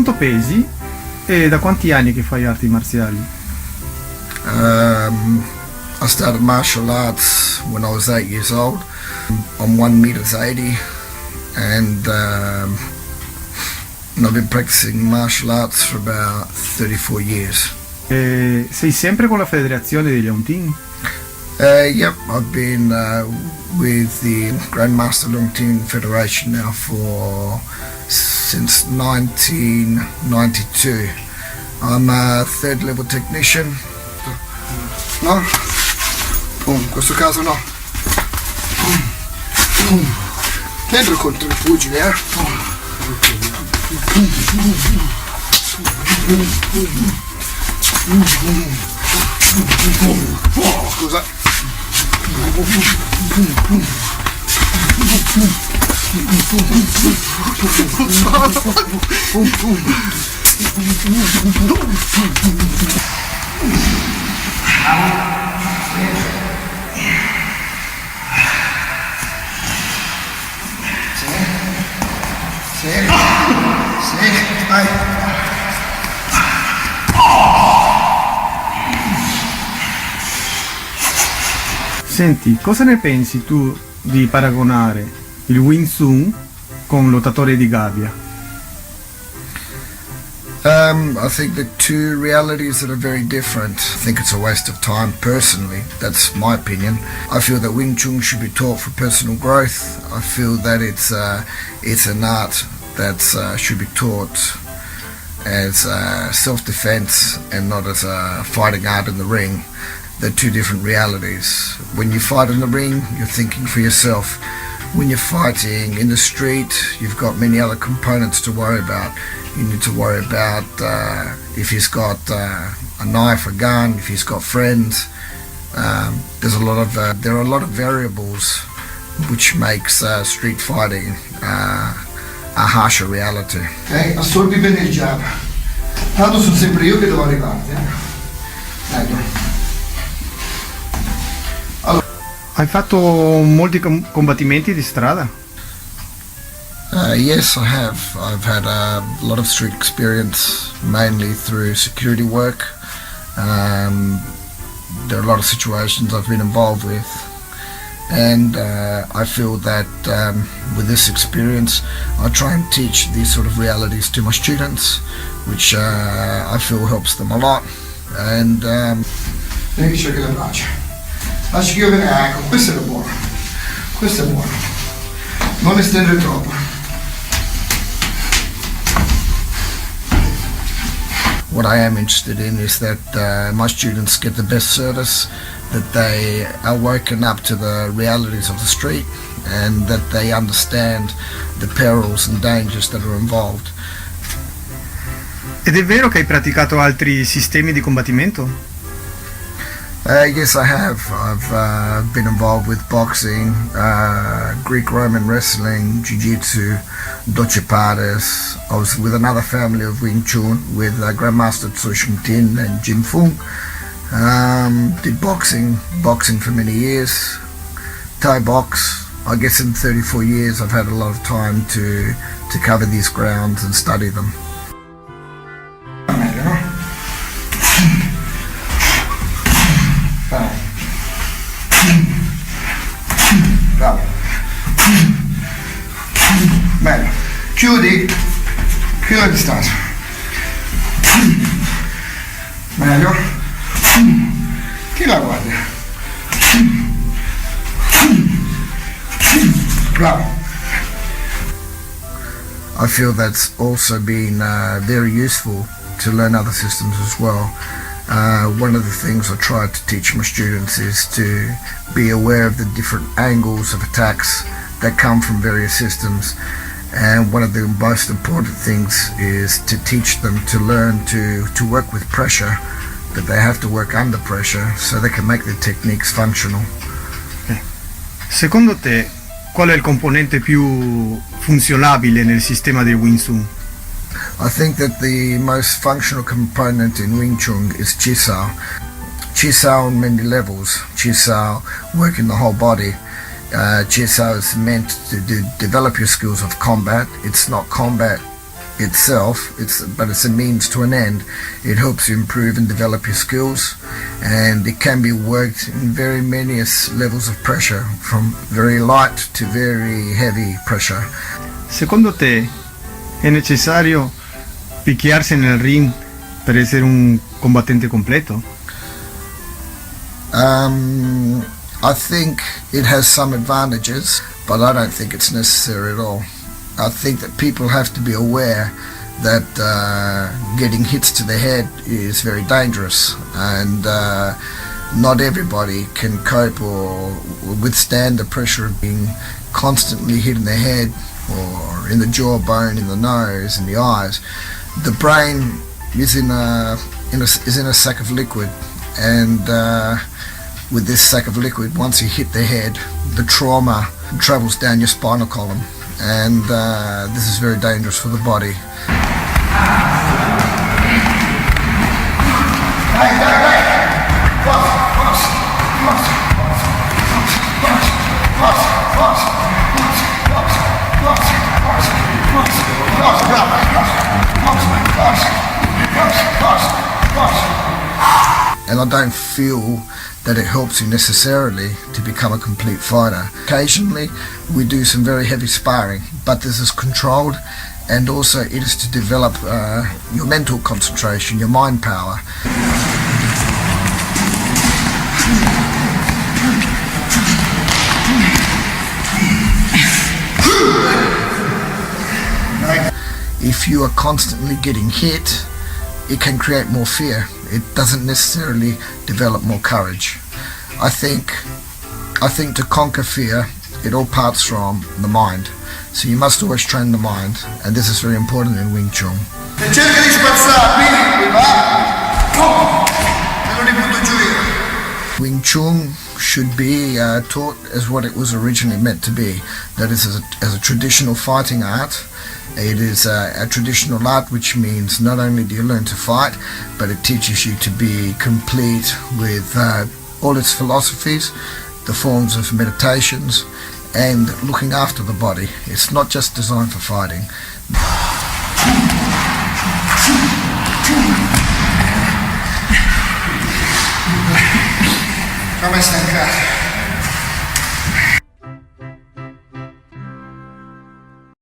quanto pesi e da quanti anni che fai arti marziali? I started martial arts when I was 8 years old. I'm 1 m 80 and I've been practicing martial arts for about 34 years. Sei sempre con la federazione degli Long Team? Yep, I've been with the Grandmaster Long Team Federation now since 1992. I'm a third level technician. No? In questo caso no. Dentro contro il pugile, Scusa. Vai. Senti, cosa ne pensi tu di paragonare il Wing Chun con lottatore di gabbia? I think the two realities that are very different. I think it's a waste of time personally. That's my opinion. I feel that Wing Chun should be taught for personal growth. I feel that it's an art that should be taught as self-defense and not as a fighting art in the ring. They're two different realities. When you fight in the ring, you're thinking for yourself. When you're fighting in the street, you've got many other components to worry about. You need to worry about if he's got a knife, a gun, if he's got friends. There are a lot of variables which makes street fighting a harsher reality. Ok, assorbi bene il jab. Tanto sono sempre io che devo arrivarti. Ecco. Hai fatto molti combattimenti di strada? Yes, I have. I've had a lot of street experience, mainly through security work. There are a lot of situations I've been involved with, and I feel that with this experience I try and teach these sort of realities to my students, which I feel helps them a lot. And Devi cercare le braccia. Lasci che io venga, ecco, questo è buono. Questo è buono. Non estendere troppo. What I am interested in is that my students get the best service, that they are woken up to the realities of the street, and that they understand the perils and dangers that are involved. Ed è vero che hai praticato altri sistemi di combattimento? Yes, I have. I've been involved with boxing, Greek-Roman wrestling, Jiu-Jitsu, Doce Pares. I was with another family of Wing Chun with Grandmaster TCHUN and Jim Fung. Did boxing for many years, Thai box. I guess in 34 years I've had a lot of time to cover these grounds and study them. Bravo. Bello. Chiudi la distanza. Meglio. Chi la guarda? Bravo. I feel that's also been very useful to learn other systems as well. One of the things I try to teach my students is to be aware of the different angles of attacks that come from various systems, and one of the most important things is to teach them to learn to work with pressure, that they have to work under pressure so they can make the techniques functional. Secondo te, qual è il componente più funzionabile nel sistema del Wing Chun? I think that the most functional component in Wing Chun is Chisao. Chisao on many levels. Chisao working the whole body. Chisao is meant to develop your skills of combat. It's not combat itself, but it's a means to an end. It helps you improve and develop your skills, and it can be worked in very many levels of pressure, from very light to very heavy pressure. Secondo te è necessario picchiarsi nel ring per essere un combattente completo? I think it has some advantages, but I don't think it's necessary at all. I think that people have to be aware that getting hits to the head is very dangerous, and not everybody can cope or withstand the pressure of being constantly hit in the head or in the jawbone, in the nose, in the eyes. The brain is in a sack of liquid, and with this sack of liquid, once you hit the head, the trauma travels down your spinal column, and this is very dangerous for the body. And I don't feel that it helps you necessarily to become a complete fighter. Occasionally we do some very heavy sparring, but this is controlled, and also it is to develop your mental concentration, your mind power. If you are constantly getting hit, it can create more fear. It doesn't necessarily develop more courage. I think to conquer fear, it all parts from the mind. So you must always train the mind, and this is very important in Wing Chun. Wing Chun should be taught as what it was originally meant to be, that is as a traditional fighting art. It is a traditional art, which means not only do you learn to fight, but it teaches you to be complete with all its philosophies, the forms of meditations, and looking after the body. It's not just designed for fighting. Come a stancare.